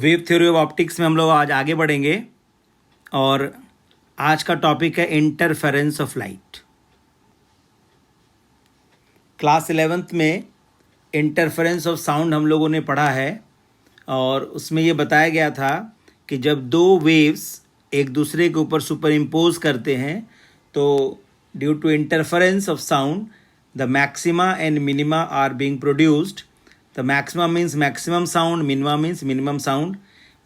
Wave theory of optics में हम लोग आज आगे बढ़ेंगे और आज का टॉपिक है interference of light. Class 11th में इंटरफेरेंस ऑफ साउंड हम लोगों ने पढ़ा है और उसमें ये बताया गया था कि जब दो वेव्स एक दूसरे के ऊपर सुपर इम्पोज करते हैं तो due to interference of sound the maxima and minima are being produced. The maxima means maximum sound, minima means minimum sound.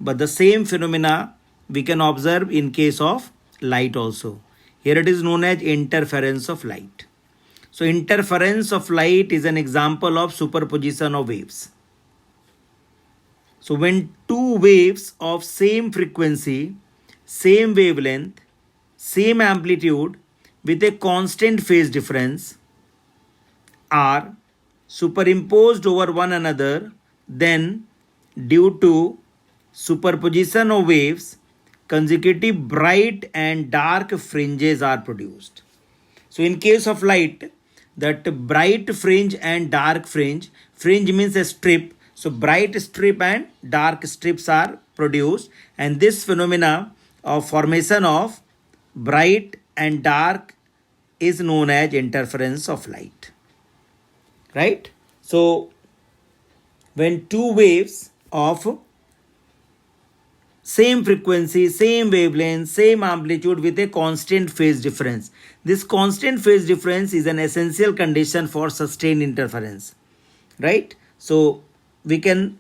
But the same phenomena we can observe in case of light also. Here it is known as interference of light. So interference of light is an example of superposition of waves. So when two waves of same frequency, same wavelength, same amplitude with a constant phase difference are superimposed over one another, then due to superposition of waves, consecutive bright and dark fringes are produced. So in case of light, that bright fringe and dark fringe, fringe means a strip, so bright strip and dark strips are produced, and this phenomena of formation of bright and dark is known as interference of light. Right? So when two waves of same frequency, same wavelength, same amplitude with a constant phase difference, this constant phase difference is an essential condition for sustained interference. Right? So we can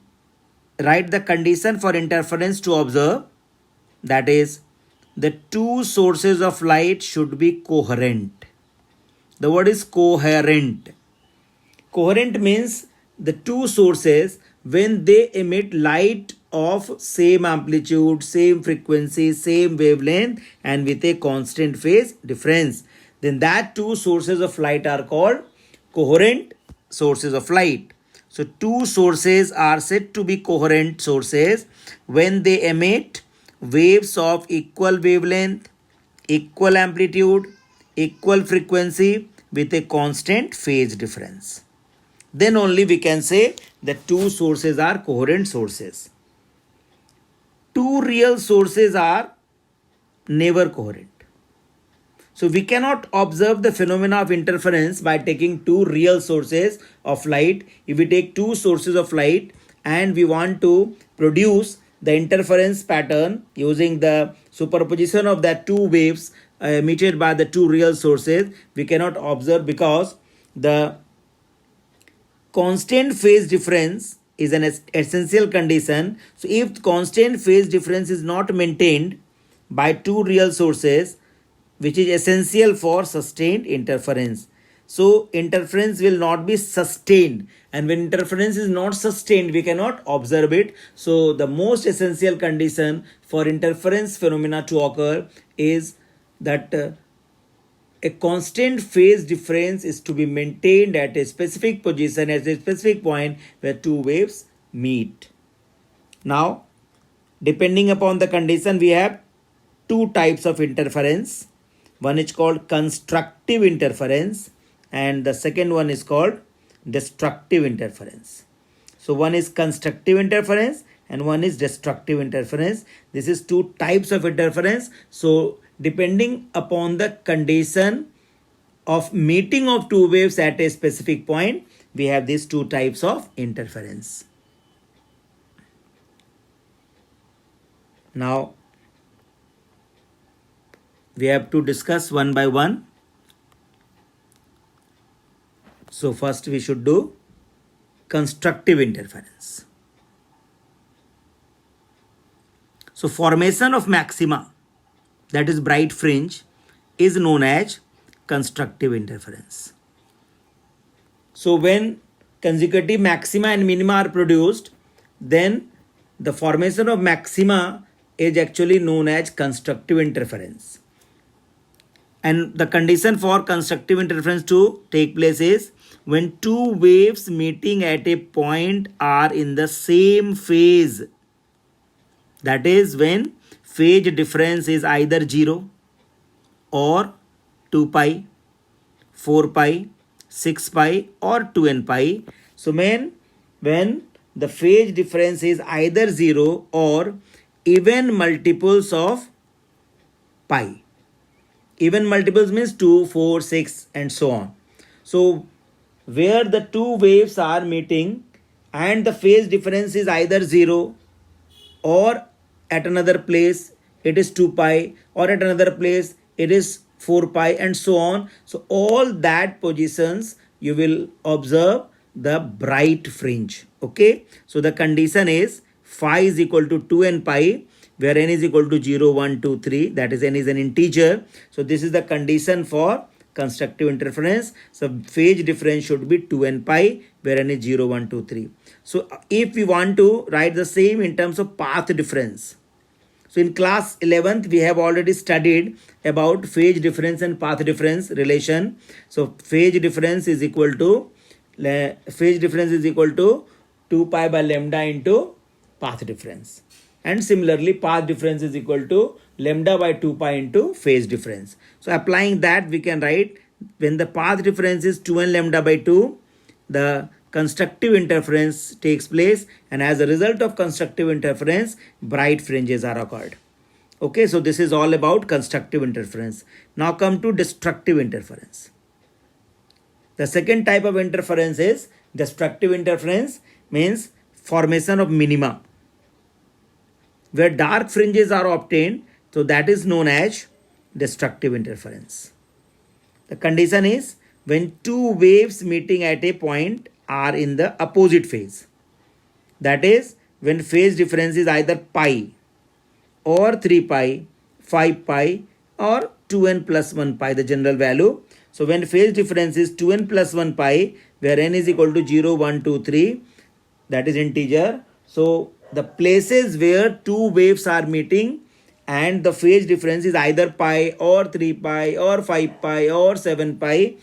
write the condition for interference to observe, that is, the two sources of light should be coherent. The word is coherent. Coherent means the two sources, when they emit light of same amplitude, same frequency, same wavelength and with a constant phase difference, then that two sources of light are called coherent sources of light. So two sources are said to be coherent sources when they emit waves of equal wavelength, equal amplitude, equal frequency with a constant phase difference. Then only we can say that two sources are coherent sources. Two real sources are never coherent. So we cannot observe the phenomena of interference by taking two real sources of light. If we take two sources of light and we want to produce the interference pattern using the superposition of that two waves emitted by the two real sources, we cannot observe because the constant phase difference is an essential condition. So if constant phase difference is not maintained by two real sources, which is essential for sustained interference, so interference will not be sustained, and when interference is not sustained we cannot observe it. So the most essential condition for interference phenomena to occur is that a constant phase difference is to be maintained at a specific position, at a specific point where two waves meet. Now, depending upon the condition, we have two types of interference. One is called constructive interference and the second one is called destructive interference. So one is constructive interference and one is destructive interference. This is two types of interference. So depending upon the condition of meeting of two waves at a specific point, we have these two types of interference. Now we have to discuss one by one. So first we should do constructive interference. So formation of maxima, that is bright fringe, is known as constructive interference. So when consecutive maxima and minima are produced, then the formation of maxima is actually known as constructive interference. And the condition for constructive interference to take place is when two waves meeting at a point are in the same phase. That is when phase difference is either 0 or 2 pi, 4 pi, 6 pi or 2n pi. So when the phase difference is either 0 or even multiples of pi. Even multiples means 2, 4, 6 and so on. So where the two waves are meeting and the phase difference is either 0 or at another place it is 2 pi, or at another place it is 4 pi and so on. So all that positions you will observe the bright fringe. Okay, so the condition is phi is equal to 2n pi, where n is equal to 0, 1, 2, 3, that is n is an integer. So this is the condition for constructive interference. So phase difference should be 2n pi, where n is 0, 1, 2, 3. So if we want to write the same in terms of path difference, so in class 11th we have already studied about phase difference and path difference relation. So phase difference is equal to 2 pi by lambda into path difference, and similarly path difference is equal to lambda by 2 pi into phase difference. So applying that, we can write when the path difference is 2n lambda by 2, the constructive interference takes place, and as a result of constructive interference, bright fringes are occurred. Okay, so this is all about constructive interference. Now come to destructive interference. The second type of interference is destructive interference, means formation of minima, where dark fringes are obtained. So that is known as destructive interference. The condition is when two waves meeting at a point are in the opposite phase. That is when phase difference is either pi or 3 pi, 5 pi or 2n plus 1 pi, the general value. So when phase difference is 2n plus 1 pi, where n is equal to 0, 1, 2, 3, that is integer. So the places where two waves are meeting and the phase difference is either pi or 3 pi or 5 pi or 7 pi,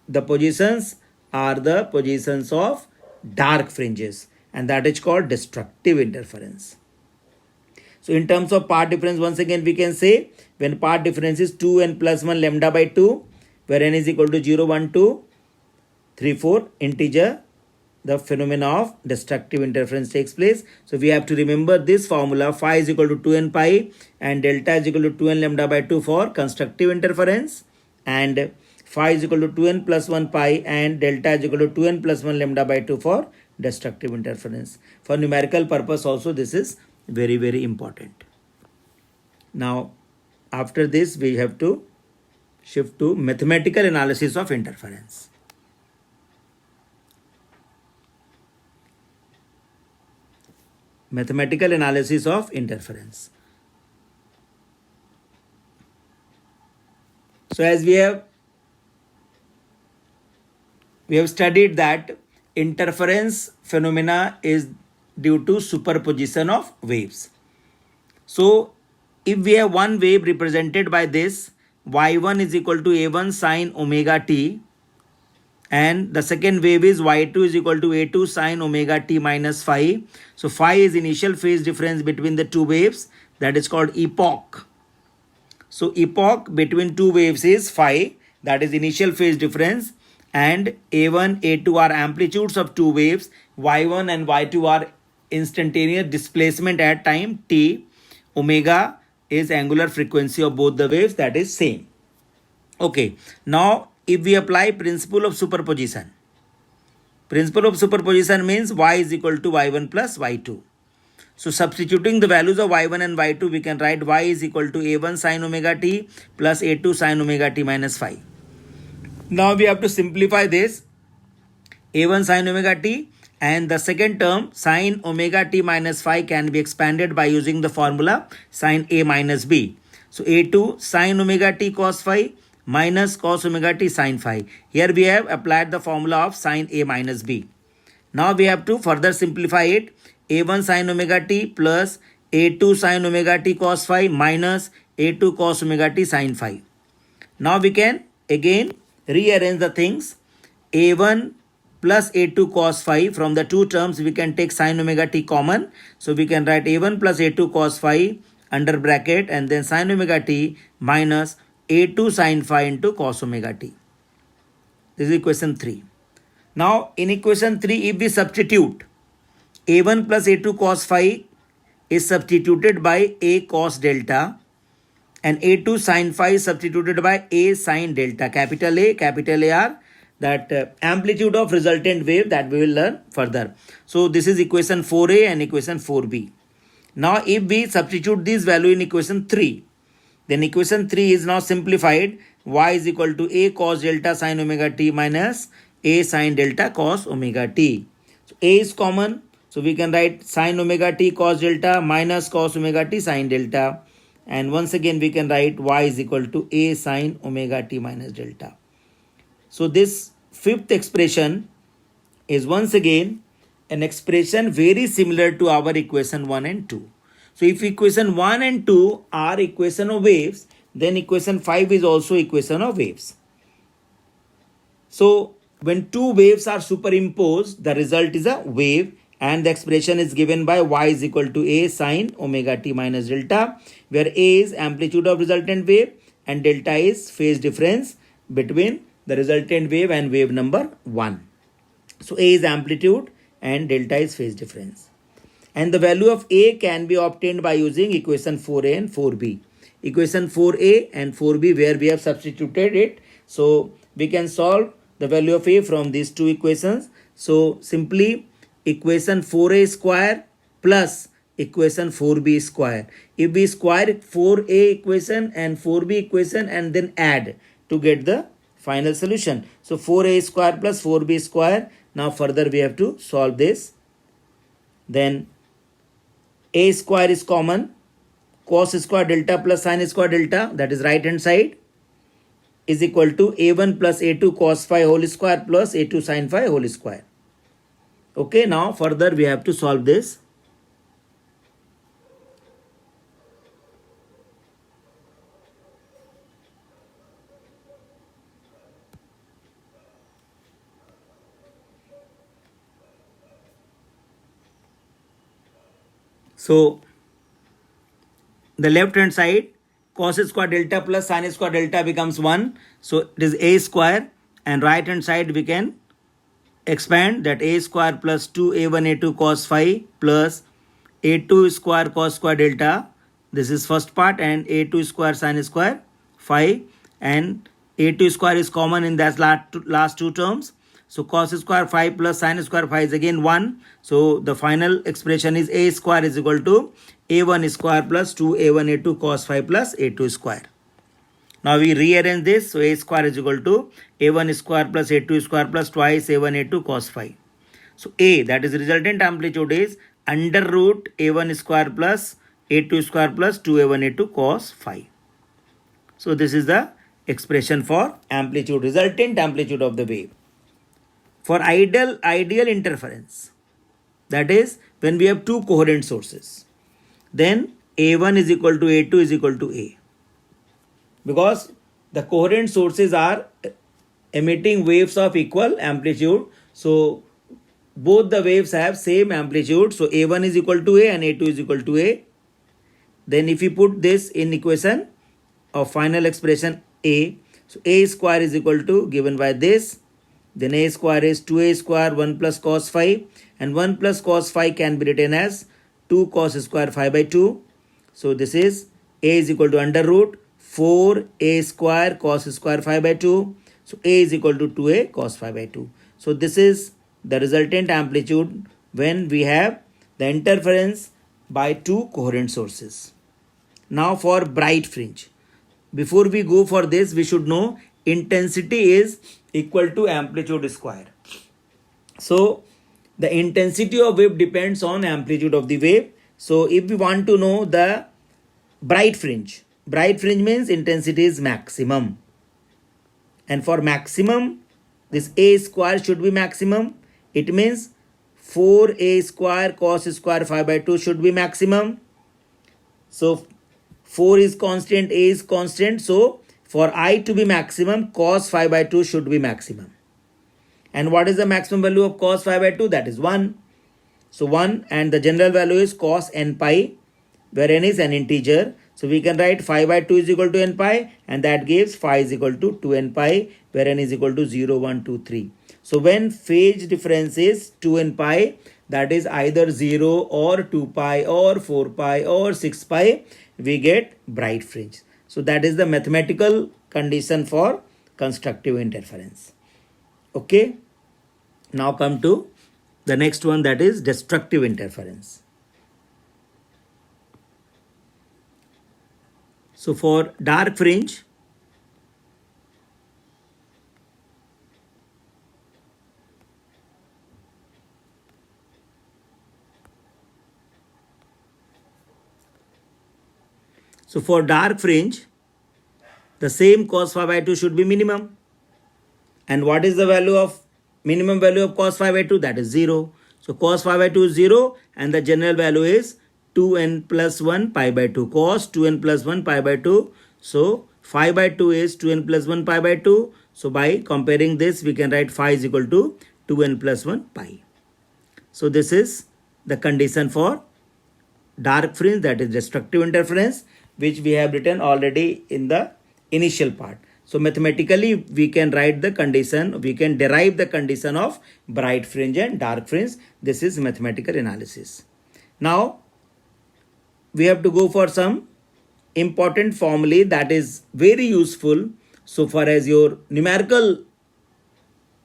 the positions are the positions of dark fringes, and that is called destructive interference. So in terms of path difference, once again we can say when path difference is 2n plus 1 lambda by 2, where n is equal to 0, 1, 2, 3, 4 integer, the phenomena of destructive interference takes place. So we have to remember this formula: phi is equal to 2n pi and delta is equal to 2n lambda by 2 for constructive interference, and phi is equal to 2n plus 1 pi and delta is equal to 2n plus 1 lambda by 2 for destructive interference. For numerical purpose also this is very, very important. Now after this we have to shift to mathematical analysis of interference. Mathematical analysis of interference. So as we have studied that interference phenomena is due to superposition of waves. So if we have one wave represented by this, y1 is equal to a1 sine omega t, and the second wave is y2 is equal to a2 sine omega t minus phi. So phi is initial phase difference between the two waves, that is called epoch. So epoch between two waves is phi, that is initial phase difference, and a1, a2 are amplitudes of two waves, y1 and y2 are instantaneous displacement at time t, omega is angular frequency of both the waves, that is same. Okay, now if we apply principle of superposition, principle of superposition means y is equal to y1 plus y2. So substituting the values of y1 and y2, we can write y is equal to a1 sine omega t plus a2 sine omega t minus phi. Now we have to simplify this. A1 sine omega t and the second term sine omega t minus phi can be expanded by using the formula sine a minus b. So a2 sine omega t cos phi minus cos omega t sine phi. Here we have applied the formula of sine a minus b. Now we have to further simplify it. A1 sine omega t plus a2 sine omega t cos phi minus a2 cos omega t sine phi. Now we can again rearrange the things. A1 plus a2 cos phi, from the two terms we can take sine omega t common. So we can write a1 plus a2 cos phi under bracket and then sine omega t minus a2 sine phi into cos omega t. This is equation 3. Now in equation 3, if we substitute a1 plus a2 cos phi is substituted by a cos delta, and a2 sin phi is substituted by a sin delta. Capital A are that amplitude of resultant wave that we will learn further. So this is equation 4a and equation 4b. Now if we substitute this value in equation 3, then equation 3 is now simplified. Y is equal to a cos delta sin omega t minus a sin delta cos omega t. So a is common, so we can write sin omega t cos delta minus cos omega t sin delta. And once again we can write y is equal to a sin omega t minus delta. So this fifth expression is once again an expression very similar to our equation 1 and 2. So if equation 1 and 2 are equation of waves, then equation 5 is also equation of waves. So when two waves are superimposed, the result is a wave, and the expression is given by y is equal to a sin omega t minus delta, where a is amplitude of resultant wave and delta is phase difference between the resultant wave and wave number 1. So a is amplitude and delta is phase difference. And the value of a can be obtained by using equation 4a and 4b. Equation 4a and 4b where we have substituted it. So we can solve the value of a from these two equations. So simply equation 4a square plus equation 4b square. If we square 4a equation and 4b equation and then add to get the final solution. So 4a square plus 4b square. Now further we have to solve this. Then a square is common. Cos square delta plus sin square delta, that is right hand side, is equal to a1 plus a2 cos phi whole square plus a2 sin phi whole square. Okay, now further we have to solve this. So the left hand side, cos square delta plus sin square delta becomes 1. So it is a square, and right hand side we can expand that a square plus 2a1 a2 cos phi plus a2 square cos square delta. This is first part, and a2 square sin square phi, and a2 square is common in that last two terms. So cos square phi plus sin square phi is again 1. So the final expression is a square is equal to a1 square plus 2a1 a2 cos phi plus a2 square. Now we rearrange this. So a square is equal to a1 square plus a2 square plus twice a1 a2 cos phi. So a, that is resultant amplitude, is under root a1 square plus a2 square plus 2a1 a2 cos phi. So this is the expression for amplitude, resultant amplitude of the wave. For ideal interference, that is when we have two coherent sources, then a1 is equal to a2 is equal to a, because the coherent sources are emitting waves of equal amplitude. So both the waves have same amplitude. So a1 is equal to a and a2 is equal to a. Then if you put this in equation of final expression a, so a square is equal to, given by this, then a square is 2a square 1 plus cos phi, and 1 plus cos phi can be written as 2 cos square phi by 2. So this is a is equal to under root 4a square cos square phi by 2. So a is equal to 2a cos phi by 2. So this is the resultant amplitude when we have the interference by two coherent sources. Now for bright fringe. Before we go for this, we should know intensity is equal to amplitude square. So the intensity of wave depends on amplitude of the wave. So if we want to know the bright fringe means intensity is maximum. And for maximum, this a square should be maximum. It means 4a square cos square phi by 2 should be maximum. So 4 is constant, a is constant. So for I to be maximum, cos phi by 2 should be maximum. And what is the maximum value of cos phi by 2? That is 1. So 1, and the general value is cos n pi, where n is an integer. So we can write phi by 2 is equal to n pi, and that gives phi is equal to 2n pi, where n is equal to 0, 1, 2, 3. So when phase difference is 2n pi, that is either 0 or 2 pi or 4 pi or 6 pi, we get bright fringe. So that is the mathematical condition for constructive interference. Okay. Now come to the next one, that is destructive interference. So for dark fringe, the same cos phi by 2 should be minimum. And what is the value of minimum value of cos phi by 2? That is 0. So cos phi by 2 is 0 and the general value is 2n plus 1 pi by 2. Cos 2n plus 1 pi by 2. So phi by 2 is 2n plus 1 pi by 2. So by comparing this, we can write phi is equal to 2n plus 1 pi. So this is the condition for dark fringe, that is destructive interference, which we have written already in the initial part. So mathematically we can write the condition, we can derive the condition of bright fringe and dark fringe. This is mathematical analysis. Now we have to go for some important formulae that is very useful so far as your numerical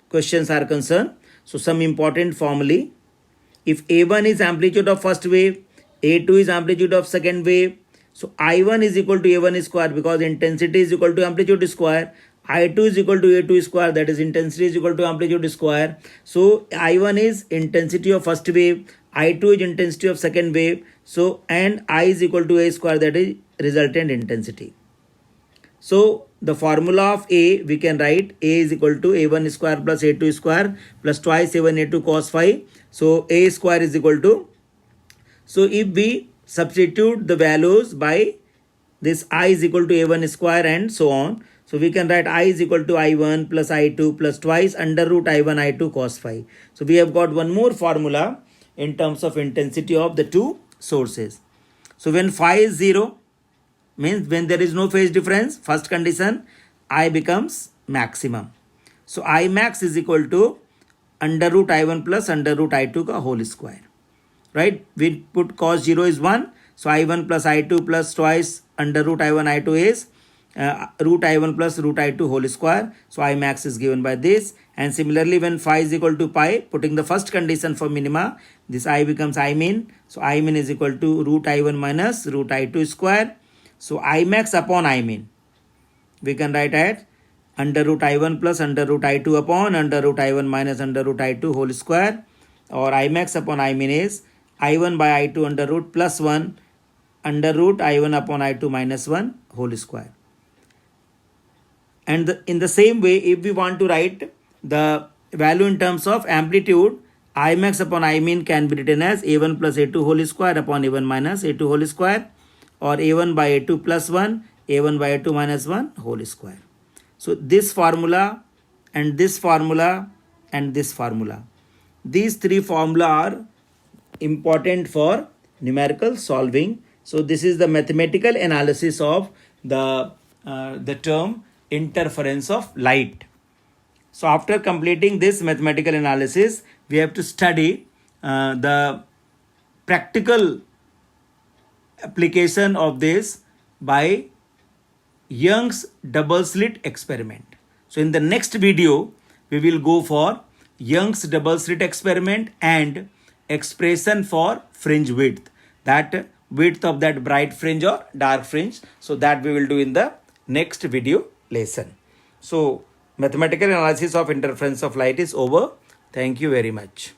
questions are concerned. So some important formulae. If A1 is amplitude of first wave, A2 is amplitude of second wave, so I1 is equal to A1 square because intensity is equal to amplitude square. I2 is equal to A2 square, that is intensity is equal to amplitude square. So I1 is intensity of first wave, I2 is intensity of second wave. So and I is equal to A square, that is resultant intensity. So the formula of A, we can write A is equal to A1 square plus A2 square plus twice A1 A2 cos phi. So A square is equal to, so if we substitute the values by this, I is equal to A1 square and so on. So we can write I is equal to I1 plus I2 plus twice under root I1 I2 cos phi. So we have got one more formula in terms of intensity of the two sources. So when phi is 0, means when there is no phase difference, first condition, I becomes maximum. So I max is equal to under root I1 plus under root I2 ka whole square. Right, we put cos 0 is 1, so I1 plus I2 plus twice under root I1 I2 is root I1 plus root I2 whole square. So I max is given by this. And similarly when phi is equal to pi, putting the first condition for minima, this I becomes I min. So I min is equal to root I1 minus root I2 square. So I max upon I min, we can write at under root I1 plus under root I2 upon under root I1 minus under root I2 whole square, or I max upon I min is I1 by I2 under root plus 1 under root I1 upon I2 minus 1 whole square. And in the same way, if we want to write the value in terms of amplitude, I max upon I min can be written as A1 plus A2 whole square upon A1 minus A2 whole square, or A1 by A2 plus 1, A1 by A2 minus 1 whole square. So this formula and this formula and this formula, these three formula are important for numerical solving. So this is the mathematical analysis of the term interference of light. So after completing this mathematical analysis, we have to study the practical application of this by Young's double slit experiment. So in the next video, we will go for Young's double slit experiment and expression for fringe width, that width of that bright fringe or dark fringe. So that we will do in the next video lesson. So mathematical analysis of interference of light is over. Thank you very much.